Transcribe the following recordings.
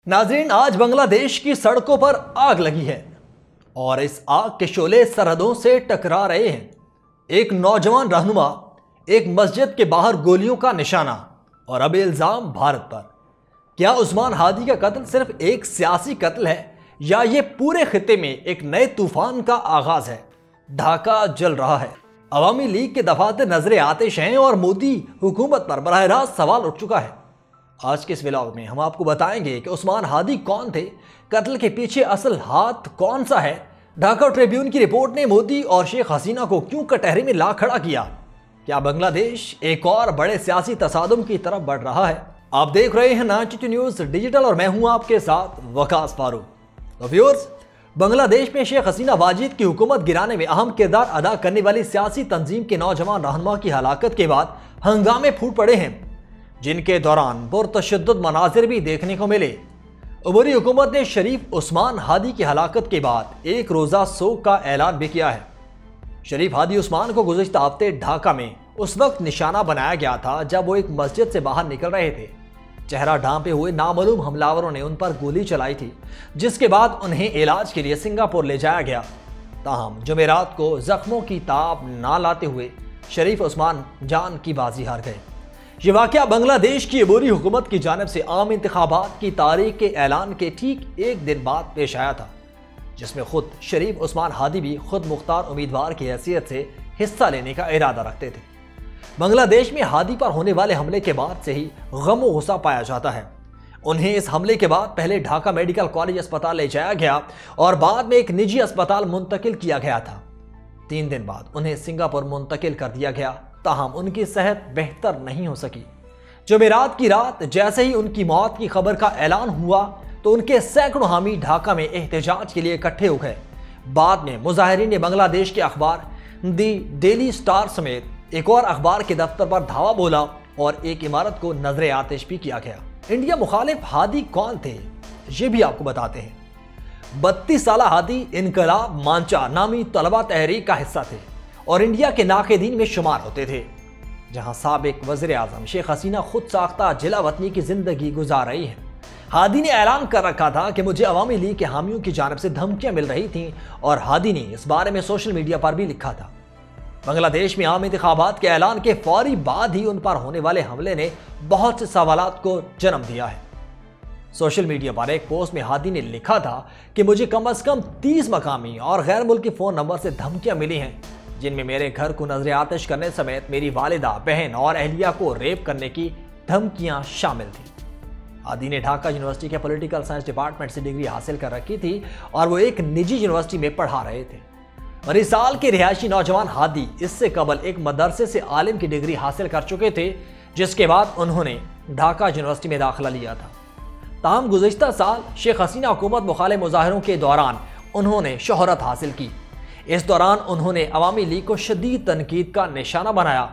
नाज़रीन, आज बांग्लादेश की सड़कों पर आग लगी है और इस आग के शोले सरहदों से टकरा रहे हैं। एक नौजवान रहनुमा, एक मस्जिद के बाहर गोलियों का निशाना और अब इल्जाम भारत पर। क्या उस्मान हादी का कत्ल सिर्फ एक सियासी कत्ल है या ये पूरे खित्ते में एक नए तूफान का आगाज है? ढाका जल रहा है, अवामी लीग के दफातर नजरे आतिश हैं और मोदी हुकूमत पर बराह रास्त सवाल उठ चुका है। आज के इस व्लॉग में हम आपको बताएंगे कि उस्मान हादी कौन थे, कत्ल के पीछे असल हाथ कौन सा है, ढाका ट्रिब्यून की रिपोर्ट ने मोदी और शेख हसीना को क्यों कटहरे में ला खड़ा किया, क्या बांग्लादेश एक और बड़े सियासी तसादुम की तरफ बढ़ रहा है। आप देख रहे हैं 92 न्यूज़ डिजिटल और मैं हूं आपके साथ वकास फारूक। तो व्यूअर्स, बांग्लादेश में शेख हसीना वाजिद की हुकूमत गिराने में अहम किरदार अदा करने वाली सियासी तंजीम के नौजवान रहनुमा की हलाकत के बाद हंगामे फूट पड़े हैं, जिनके दौरान पुरतशद्दुद मनाजिर भी देखने को मिले। उमरी हुकूमत ने शरीफ उस्मान हादी की हलाकत के बाद एक रोज़ा सोग का ऐलान भी किया है। शरीफ हादी उस्मान को गुज़िश्ता हफ्ते ढाका में उस वक्त निशाना बनाया गया था जब वो एक मस्जिद से बाहर निकल रहे थे। चेहरा ढांपे हुए नामालूम हमलावरों ने उन पर गोली चलाई थी, जिसके बाद उन्हें इलाज के लिए सिंगापुर ले जाया गया। ताहम जुमेरात को जख्मों की ताब ना लाते हुए शरीफ उस्मान जान की बाजी हार गए। ये वाक़या बांग्लादेश की अबूरी हुकूमत की जानिब से आम इंतखाबात की तारीख के ऐलान के ठीक एक दिन बाद पेश आया था, जिसमें खुद शरीफ उस्मान हादी भी खुद मुख्तार उम्मीदवार की हैसियत से हिस्सा लेने का इरादा रखते थे। बांग्लादेश में हादी पर होने वाले हमले के बाद से ही गम व गुस्सा पाया जाता है। उन्हें इस हमले के बाद पहले ढाका मेडिकल कॉलेज अस्पताल ले जाया गया और बाद में एक निजी अस्पताल मुंतकिल किया गया था। 3 दिन बाद उन्हें सिंगापुर मुंतकिल कर दिया गया, ताहम उनकी सेहत बेहतर नहीं हो सकी। जुमेरात की रात जैसे ही उनकी मौत की खबर का ऐलान हुआ तो उनके सैकड़ों हामी ढाका में एहतजाज के लिए इकट्ठे हो गए। बाद में मुजाहिरीन ने बांग्लादेश के अखबार दी डेली स्टार समेत एक और अखबार के दफ्तर पर धावा बोला और एक इमारत को नजरे आतिश भी किया गया। इंडिया मुखालिफ हादी कौन थे, ये भी आपको बताते हैं। 32 साल हादी इनकलाब मांचा नामी तलबा तहरीक का हिस्सा थे और इंडिया के नाक़िदीन में शुमार होते थे, जहां साबिक वज़ीर आज़म शेख हसीना खुद साख्ता जिला वतनी की जिंदगी गुजार रही है। हादी ने ऐलान कर रखा था कि मुझे अवामी लीग के हामियों की जानिब से धमकियां मिल रही थीं और हादी ने इस बारे में सोशल मीडिया पर भी लिखा था। बांग्लादेश में आम इंतखाबात के ऐलान के फौरी बाद ही उन पर होने वाले हमले ने बहुत से सवालात को जन्म दिया है। सोशल मीडिया पर एक पोस्ट में हादी ने लिखा था कि मुझे कम से कम 30 मकामी और गैर मुल्की फ़ोन नंबर से धमकियां मिली हैं, जिनमें मेरे घर को नजर आतिश करने समेत मेरी वालिदा, बहन और अहलिया को रेप करने की धमकियां शामिल थी। हादी ने ढाका यूनिवर्सिटी के पॉलिटिकल साइंस डिपार्टमेंट से डिग्री हासिल कर रखी थी और वो एक निजी यूनिवर्सिटी में पढ़ा रहे थे। मरीसाल के रिहायशी नौजवान हादी इससे कबल एक मदरसे से आलिम की डिग्री हासिल कर चुके थे, जिसके बाद उन्होंने ढाका यूनिवर्सिटी में दाखिला लिया था। ताहम गुज़िश्ता साल शेख हसीना हुकूमत मुखालिफ मुजाहिरों के दौरान उन्होंने शोहरत हासिल की। इस दौरान उन्होंने अवामी लीग को शदीद तनकीद का निशाना बनाया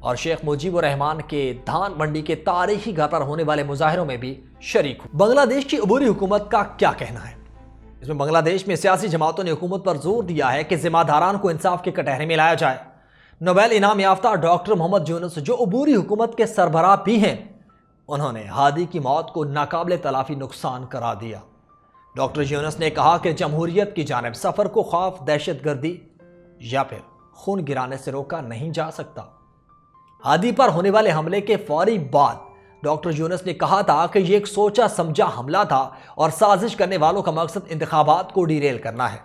और शेख मुजीबुर रहमान के धान मंडी के तारीखी घर पर होने वाले मुजाहिरों में भी शरीक हुए। बांग्लादेश की अबूरी हुकूमत का क्या कहना है? इसमें बांग्लादेश में सियासी जमातों ने हुकूमत पर जोर दिया है कि जिम्मेदारान को इंसाफ के कटहरे में लाया जाए। नोबेल इनाम याफ्ता डॉक्टर मोहम्मद यूनुस, जो अबूरी हुकूमत के सरबराह भी हैं, उन्होंने हादी की मौत को नाकाबिले तलाफी नुकसान करार दिया। डॉक्टर यूनुस ने कहा कि जमहूरियत की जानिब सफ़र को खौफ, दहशतगर्दी या फिर खून गिराने से रोका नहीं जा सकता। हादी पर होने वाले हमले के फौरी बाद डॉक्टर यूनुस ने कहा था कि यह एक सोचा समझा हमला था और साजिश करने वालों का मकसद इंतखाबात को डीरेल करना है।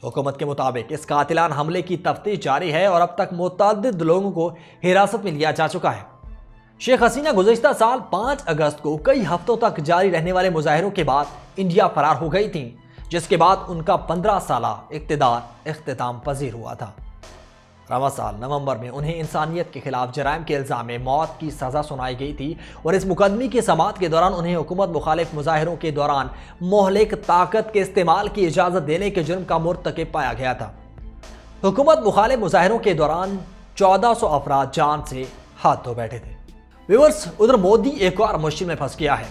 हुकूमत के मुताबिक इस कातिलान हमले की तफ्तीश जारी है और अब तक मुतअद्दिद लोगों को हिरासत में लिया जा चुका है। शेख हसीना गुज़िश्ता साल 5 अगस्त को कई हफ्तों तक जारी रहने वाले मुजाहिरों के बाद इंडिया फरार हो गई थी, जिसके बाद उनका 15 साला इक़्तिदार इख्तिताम पजीर हुआ था। रवा साल नवंबर में उन्हें इंसानियत के खिलाफ जराइम के इल्ज़ाम में मौत की सज़ा सुनाई गई थी और इस मुकदमे की समाअत के दौरान उन्हें हुकूमत मुखालिफ मुजाहिरों के दौरान मोहलिक ताकत के इस्तेमाल की इजाज़त देने के जुर्म का मुर्तकिब पाया गया था। हुकूमत मुखालिफ मुजाहिरों के दौरान 1400 अफराद जान से हाथ धो बैठे थे। व्यूअर्स, उधर मोदी एक और मुश्किल में फंस गया है।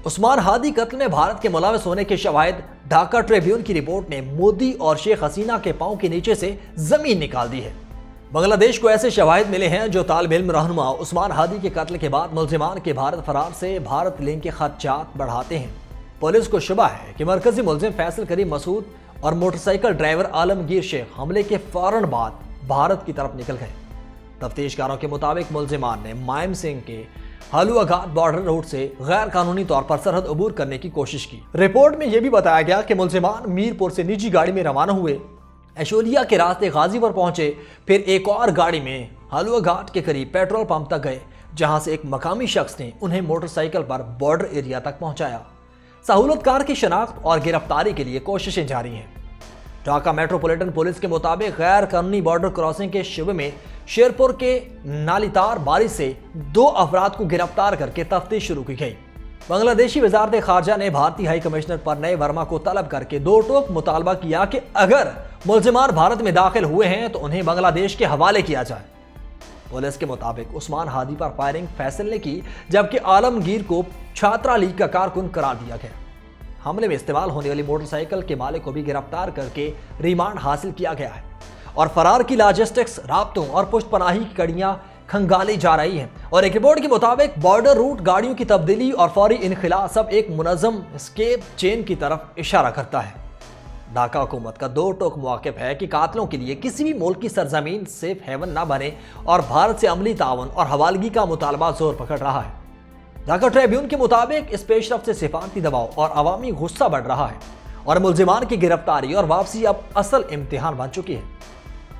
उस्मान हादी कत्ल में भारत के मुलविस होने के शवाहिद ढाका ट्रिब्यून की रिपोर्ट ने मोदी और शेख हसीना के पांव के नीचे से जमीन निकाल दी है। बांग्लादेश को ऐसे शवाहिद मिले हैं जो तालिब इल्म रहनुमा उस्मान हादी के कत्ल के बाद मुल्जिमान के भारत फरार से भारत लेने के खदशात बढ़ाते हैं। पुलिस को शुबा है कि मरकजी मुलजिम फैसल करीम मसूद और मोटरसाइकिल ड्राइवर आलमगीर शेख हमले के फौरन बाद भारत की तरफ निकल गए। तफ्तीशकारों के मुताबिक मुलजिमान ने मायम सिंह के हलुआघाट बॉर्डर रोड से गैर कानूनी तौर पर सरहद अबूर करने की कोशिश की। रिपोर्ट में यह भी बताया गया कि मुलजिमान मीरपुर से निजी गाड़ी में रवाना हुए, एशोलिया के रास्ते गाजी पर पहुंचे, फिर एक और गाड़ी में हलुआघाट के करीब पेट्रोल पंप तक गए, जहां से एक मकामी शख्स ने उन्हें मोटरसाइकिल पर बॉर्डर एरिया तक पहुंचाया। सहूलतकार की शनाख्त और गिरफ्तारी के लिए कोशिशें जारी हैं। ढाका मेट्रोपॉलिटन पुलिस के मुताबिक गैर कानूनी बॉर्डर क्रॉसिंग के शुबे में शेरपुर के नालीतार बारी से 2 अफराद को गिरफ्तार करके तफ्तीश शुरू की गई। बांग्लादेशी वजारत खारजा ने भारतीय हाई कमिश्नर प्रणय वर्मा को तलब करके 2 टोक मुतालबा किया कि अगर मुलजिमान भारत में दाखिल हुए हैं तो उन्हें बांग्लादेश के हवाले किया जाए। पुलिस के मुताबिक उस्मान हादी पर फायरिंग फैसल ने की, जबकि आलमगीर को छात्रा लीग का कारकुन करार दिया गया। हमले में इस्तेमाल होने वाली मोटरसाइकिल के मालिक को भी गिरफ्तार करके रिमांड हासिल किया गया है और फरार की लॉजिस्टिक्स, राब्तों और पुष्टपनाही की कड़ियां खंगाली जा रही हैं। और एक रिपोर्ट के मुताबिक बॉर्डर रूट, गाड़ियों की तब्दीली और फौरी इनखिला सब एक मुनज़्ज़म एस्केप चेन की तरफ इशारा करता है। ढाका हुकूमत का 2 टोक मौक़िफ़ है कि कातलों के लिए किसी भी मुल्क की सरजमीन सेफ हेवन ना बने और भारत से अमली तावन और हवालगी का मुतालबा जोर पकड़ रहा है। ढाका ट्रिब्यून के मुताबिक इस पेशरफ से सिफारती दबाव और अवामी गुस्सा बढ़ रहा है और मुलजिमान की गिरफ्तारी और वापसी अब असल इम्तिहान बन चुकी है।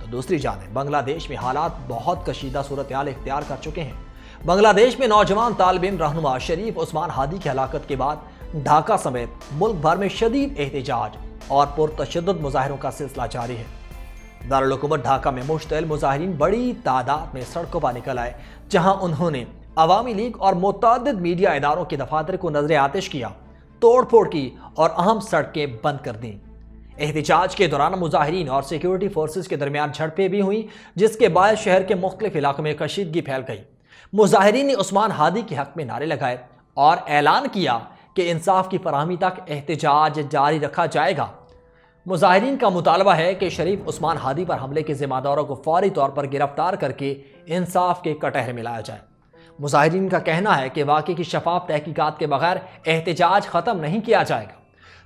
तो दूसरी जानिब बांग्लादेश में हालात बहुत कशीदा सूरत-ए-हाल इख्तियार कर चुके हैं। बांग्लादेश में नौजवान तालिब-इल्म रहनुमा शरीफ उस्मान हादी की हलाकत के बाद ढाका समेत मुल्क भर में शदीद एहतजाज और पुरतशद्दुद मुजाहिरों का सिलसिला जारी है। दारुल हुकूमत ढाका में मुश्तइल मुजाहिरीन बड़ी तादाद में सड़कों पर निकल आए, जहां उन्होंने अवामी लीग और मुतअद्दिद मीडिया इदारों के दफातर को नजर आतिश किया, तोड़ फोड़ की और अहम सड़कें बंद कर दी। एहतजाज के दौरान मुजाहिरीन और सिक्योरिटी फोर्सेस के दरमियान झड़पें भी हुई, जिसके बाद शहर के मुख्तलिफ इलाकों में कशीदगी फैल गई। मुजाहिरीन ने उस्मान हादी के हक में नारे लगाए और ऐलान किया कि इंसाफ की फराहमी तक एहतजाज जारी रखा जाएगा। मुजाहिरीन का मुतालबा है कि शरीफ उस्मान हादी पर हमले के जिम्मेदारों को फौरी तौर पर गिरफ्तार करके इंसाफ के कटहरे में लाया जाए। मुजाहिरीन का कहना है कि वाक़े की शफाफ तहकीकात के बगैर एहतजाज ख़त्म नहीं किया जाएगा।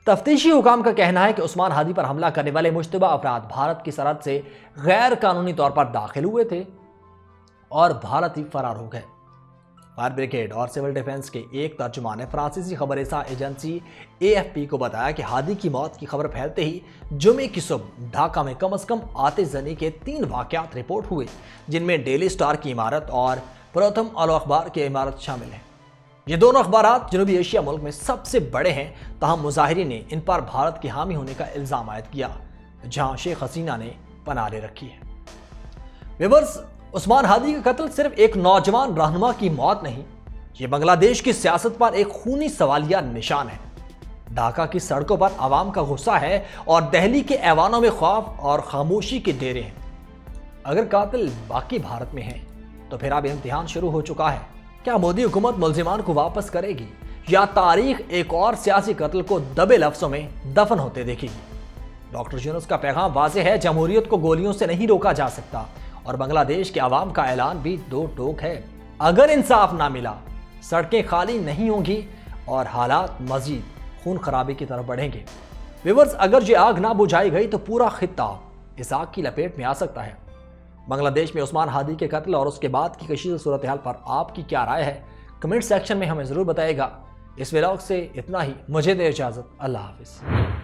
तफ्तीशी हुकाम का कहना है कि उस्मान हादी पर हमला करने वाले मुश्तबा अफराद भारत की सरहद से गैर कानूनी तौर पर दाखिल हुए थे और भारत ही फरार हो गए। फायर ब्रिगेड और सिविल डिफेंस के एक तर्जुमान ने फ्रांसीसी खबरसां एजेंसी AFP को बताया कि हादी की मौत की खबर फैलते ही जुमे की सुबह ढाका में कम से कम आतिशज़नी के 3 वाक़यात रिपोर्ट हुए, जिनमें डेली स्टार की इमारत और प्रथम अल अखबार की इमारत शामिल है। ये दोनों अखबारात जनूबी एशिया मुल्क में सबसे बड़े हैं, तहम मुजाहिरीन ने इन पर भारत की हामी होने का इल्ज़ाम आयद किया, जहां शेख हसीना ने पनाह ले रखी है। व्यूअर्स, उस्मान हादी का कत्ल सिर्फ एक नौजवान रहनुमा की मौत नहीं, ये बांग्लादेश की सियासत पर एक खूनी सवालिया निशान है। ढाका की सड़कों पर आवाम का गुस्सा है और दिल्ली के ऐवानों में खौफ और खामोशी के डेरे हैं। अगर कातिल बाकी भारत में हैं, तो फिर अब इम्तिहान शुरू हो चुका है। क्या मोदी हुकूमत मुलजिमान को वापस करेगी या तारीख एक और सियासी कत्ल को दबे लफ्जों में दफन होते देखेगी? डॉक्टर यूनुस का पैगाम वाज़ेह है, जमहूरियत को गोलियों से नहीं रोका जा सकता और बांग्लादेश के अवाम का ऐलान भी 2 टोक है। अगर इंसाफ ना मिला, सड़कें खाली नहीं होंगी और हालात मजीद खून खराबी की तरफ बढ़ेंगे। व्यूअर्स, अगर ये आग ना बुझाई गई तो पूरा खित्ता इस आग की लपेट में आ सकता है। बांग्लादेश में उस्मान हादी के कत्ल और उसके बाद की कशीदा सूरत हाल पर आपकी क्या राय है? कमेंट सेक्शन में हमें ज़रूर बताइएगा। इस व्लॉग से इतना ही, मुझे दे इजाज़त। अल्लाह हाफिज़।